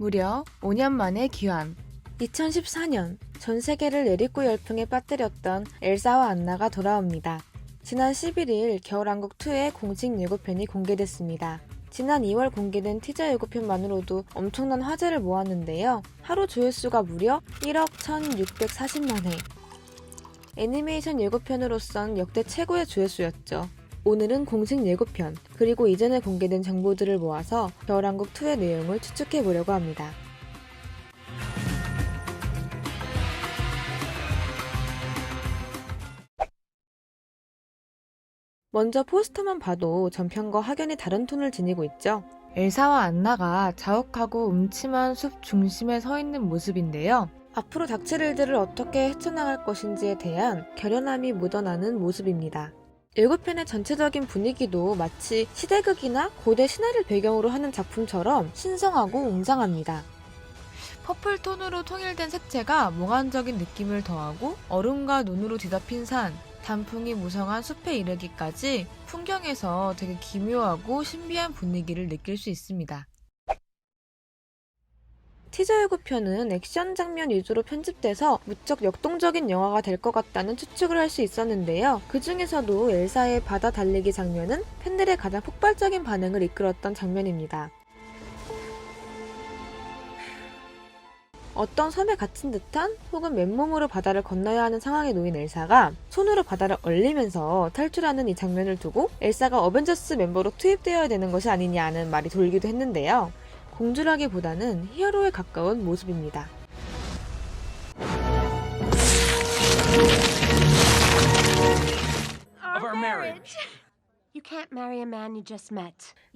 무려 5년 만에 귀환. 2014년 전 세계를 내리꽂 열풍에 빠뜨렸던 엘사와 안나가 돌아옵니다. 지난 11일 겨울왕국2의 공식 예고편이 공개됐습니다. 지난 2월 공개된 티저 예고편만으로도 엄청난 화제를 모았는데요. 하루 조회수가 무려 1억 1640만 회. 애니메이션 예고편으로선 역대 최고의 조회수였죠. 오늘은 공식 예고편, 그리고 이전에 공개된 정보들을 모아서 겨울왕국2의 내용을 추측해보려고 합니다. 먼저 포스터만 봐도 전편과 확연히 다른 톤을 지니고 있죠. 엘사와 안나가 자욱하고 음침한 숲 중심에 서 있는 모습인데요. 앞으로 닥칠 일들을 어떻게 헤쳐나갈 것인지에 대한 결연함이 묻어나는 모습입니다. 예고편의 전체적인 분위기도 마치 시대극이나 고대 신화를 배경으로 하는 작품처럼 신성하고 웅장합니다. 퍼플 톤으로 통일된 색채가 몽환적인 느낌을 더하고 얼음과 눈으로 뒤덮인 산, 단풍이 무성한 숲에 이르기까지 풍경에서 되게 기묘하고 신비한 분위기를 느낄 수 있습니다. 티저 예고편은 액션 장면 위주로 편집돼서 무척 역동적인 영화가 될 것 같다는 추측을 할 수 있었는데요. 그 중에서도 엘사의 바다 달리기 장면은 팬들의 가장 폭발적인 반응을 이끌었던 장면입니다. 어떤 섬에 갇힌 듯한 혹은 맨몸으로 바다를 건너야 하는 상황에 놓인 엘사가 손으로 바다를 얼리면서 탈출하는 이 장면을 두고 엘사가 어벤져스 멤버로 투입되어야 되는 것이 아니냐는 말이 돌기도 했는데요. 공주라기보다는 히어로에 가까운 모습입니다.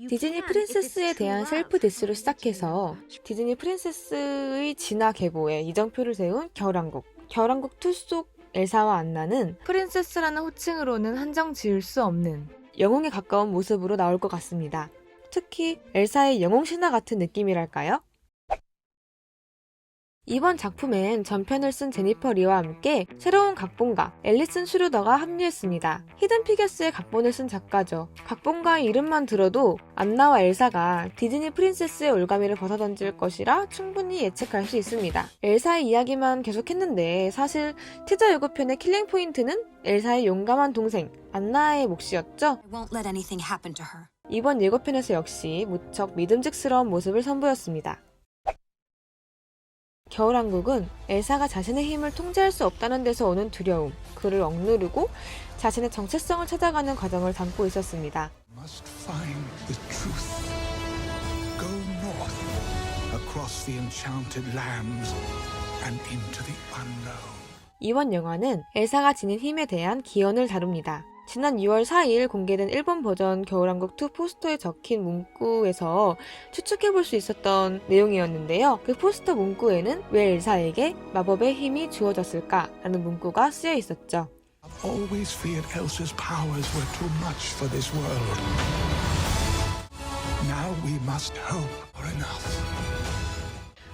디즈니 프린세스에 대한 셀프 디스로 시작해서 디즈니 프린세스의 진화 계보에 이정표를 세운 겨울왕국. 겨울왕국2 속 엘사와 안나는 프린세스라는 호칭으로는 한정 지을 수 없는 영웅에 가까운 모습으로 나올 것 같습니다. 특히 엘사의 영웅 신화 같은 느낌이랄까요? 이번 작품엔 전편을 쓴 제니퍼 리와 함께 새로운 각본가 앨리슨 슈루더가 합류했습니다. 히든 피겨스의 각본을 쓴 작가죠. 각본가의 이름만 들어도 안나와 엘사가 디즈니 프린세스의 올가미를 벗어던질 것이라 충분히 예측할 수 있습니다. 엘사의 이야기만 계속했는데 사실 티저 예고편의 킬링 포인트는 엘사의 용감한 동생 안나의 몫이었죠. 이번 예고편에서 역시 무척 믿음직스러운 모습을 선보였습니다. 겨울왕국은 엘사가 자신의 힘을 통제할 수 없다는 데서 오는 두려움, 그를 억누르고 자신의 정체성을 찾아가는 과정을 담고 있었습니다. 이번 영화는 엘사가 지닌 힘에 대한 기원을 다룹니다. 지난 6월 4일 공개된 일본 버전 겨울왕국2 포스터에 적힌 문구에서 추측해볼 수 있었던 내용이었는데요. 그 포스터 문구에는 왜 엘사에게 마법의 힘이 주어졌을까? 라는 문구가 쓰여 있었죠.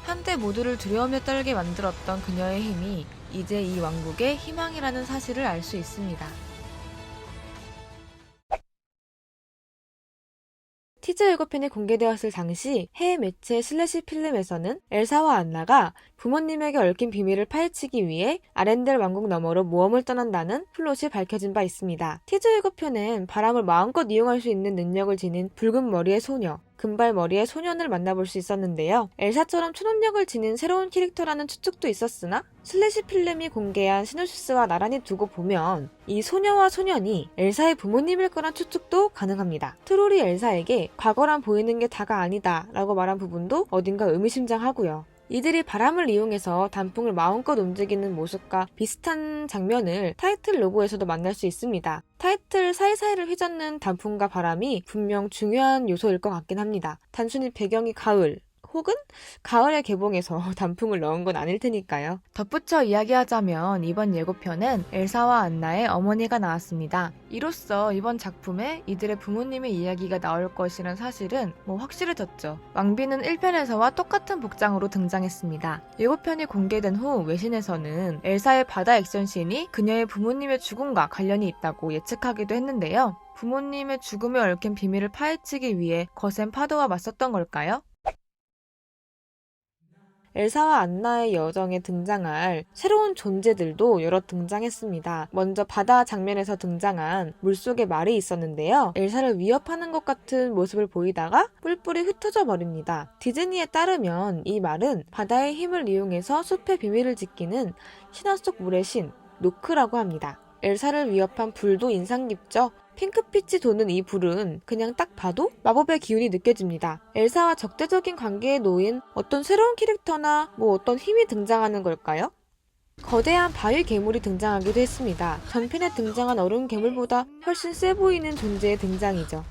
한때 모두를 두려움에 떨게 만들었던 그녀의 힘이 이제 이 왕국의 희망이라는 사실을 알 수 있습니다. 티저 예고편이 공개되었을 당시 해외 매체 슬래시 필름에서는 엘사와 안나가 부모님에게 얽힌 비밀을 파헤치기 위해 아렌델 왕국 너머로 모험을 떠난다는 플롯이 밝혀진 바 있습니다. 티저 예고편엔 바람을 마음껏 이용할 수 있는 능력을 지닌 붉은 머리의 소녀, 금발 머리의 소년을 만나볼 수 있었는데요. 엘사처럼 초능력을 지닌 새로운 캐릭터라는 추측도 있었으나 슬래시 필름이 공개한 시놉시스와 나란히 두고 보면 이 소녀와 소년이 엘사의 부모님일 거란 추측도 가능합니다. 트롤이 엘사에게 과거란 보이는 게 다가 아니다 라고 말한 부분도 어딘가 의미심장하고요. 이들이 바람을 이용해서 단풍을 마음껏 움직이는 모습과 비슷한 장면을 타이틀 로고에서도 만날 수 있습니다. 타이틀 사이사이를 휘젓는 단풍과 바람이 분명 중요한 요소일 것 같긴 합니다. 단순히 배경이 가을, 혹은 가을에 개봉해서 단풍을 넣은 건 아닐 테니까요. 덧붙여 이야기하자면 이번 예고편은 엘사와 안나의 어머니가 나왔습니다. 이로써 이번 작품에 이들의 부모님의 이야기가 나올 것이란 사실은 확실해졌죠. 왕비는 1편에서와 똑같은 복장으로 등장했습니다. 예고편이 공개된 후 외신에서는 엘사의 바다 액션씬이 그녀의 부모님의 죽음과 관련이 있다고 예측하기도 했는데요. 부모님의 죽음에 얽힌 비밀을 파헤치기 위해 거센 파도와 맞섰던 걸까요? 엘사와 안나의 여정에 등장할 새로운 존재들도 여러 등장했습니다. 먼저 바다 장면에서 등장한 물속의 말이 있었는데요. 엘사를 위협하는 것 같은 모습을 보이다가 뿔뿔이 흩어져 버립니다. 디즈니에 따르면 이 말은 바다의 힘을 이용해서 숲의 비밀을 지키는 신화 속 물의 신 노크라고 합니다. 엘사를 위협한 불도 인상 깊죠? 핑크빛이 도는 이 불은 그냥 딱 봐도 마법의 기운이 느껴집니다. 엘사와 적대적인 관계에 놓인 어떤 새로운 캐릭터나 어떤 힘이 등장하는 걸까요? 거대한 바위 괴물이 등장하기도 했습니다. 전편에 등장한 얼음 괴물보다 훨씬 세 보이는 존재의 등장이죠.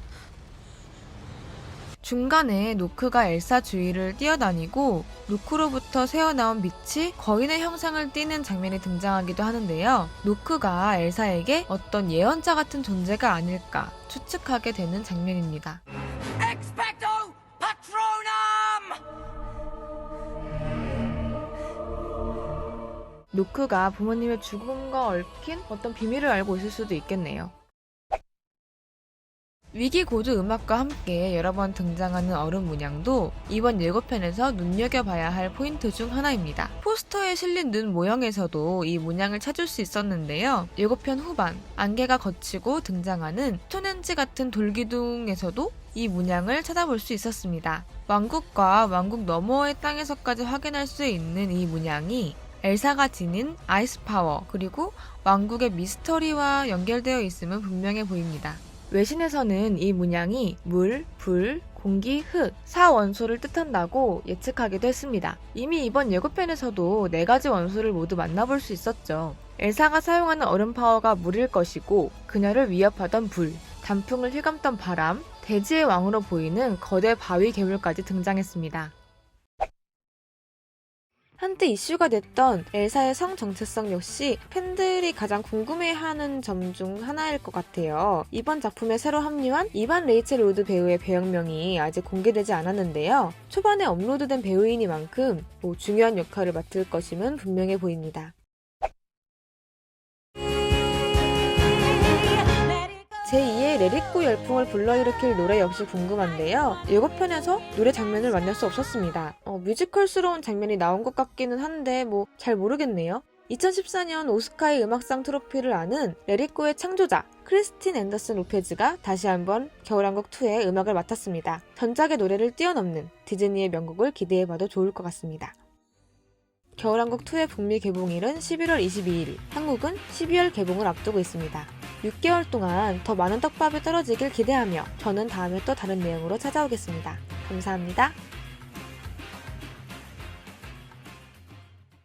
중간에 노크가 엘사 주위를 뛰어다니고 노크로부터 새어나온 빛이 거인의 형상을 띠는 장면이 등장하기도 하는데요. 노크가 엘사에게 어떤 예언자 같은 존재가 아닐까 추측하게 되는 장면입니다. Expecto Patronum! 노크가 부모님의 죽음과 얽힌 어떤 비밀을 알고 있을 수도 있겠네요. 위기고조 음악과 함께 여러 번 등장하는 얼음 문양도 이번 예고편에서 눈여겨봐야 할 포인트 중 하나입니다. 포스터에 실린 눈 모형에서도 이 문양을 찾을 수 있었는데요. 예고편 후반, 안개가 걷히고 등장하는 스톤헨지 같은 돌기둥에서도 이 문양을 찾아볼 수 있었습니다. 왕국과 왕국 너머의 땅에서까지 확인할 수 있는 이 문양이 엘사가 지닌 아이스 파워 그리고 왕국의 미스터리와 연결되어 있음은 분명해 보입니다. 외신에서는 이 문양이 물, 불, 공기, 흙, 4원소를 뜻한다고 예측하기도 했습니다. 이미 이번 예고편에서도 4가지 원소를 모두 만나볼 수 있었죠. 엘사가 사용하는 얼음 파워가 물일 것이고 그녀를 위협하던 불, 단풍을 휘감던 바람, 대지의 왕으로 보이는 거대 바위 괴물까지 등장했습니다. 한때 이슈가 됐던 엘사의 성 정체성 역시 팬들이 가장 궁금해하는 점 중 하나일 것 같아요. 이번 작품에 새로 합류한 이반 레이첼 우드 배우의 배역명이 아직 공개되지 않았는데요. 초반에 업로드된 배우이니만큼 중요한 역할을 맡을 것임은 분명해 보입니다. 제2의 레릿고 열풍을 불러일으킬 노래 역시 궁금한데요. 예고편에서 노래 장면을 만날 수 없었습니다. 뮤지컬스러운 장면이 나온 것 같기는 한데 잘 모르겠네요. 2014년 오스카의 음악상 트로피를 아는 레릿고의 창조자 크리스틴 앤더슨 로페즈가 다시 한번 겨울왕국2의 음악을 맡았습니다. 전작의 노래를 뛰어넘는 디즈니의 명곡을 기대해봐도 좋을 것 같습니다. 겨울왕국2의 북미 개봉일은 11월 22일, 한국은 12월 개봉을 앞두고 있습니다. 6개월 동안 더 많은 떡밥이 떨어지길 기대하며 저는 다음에 또 다른 내용으로 찾아오겠습니다. 감사합니다.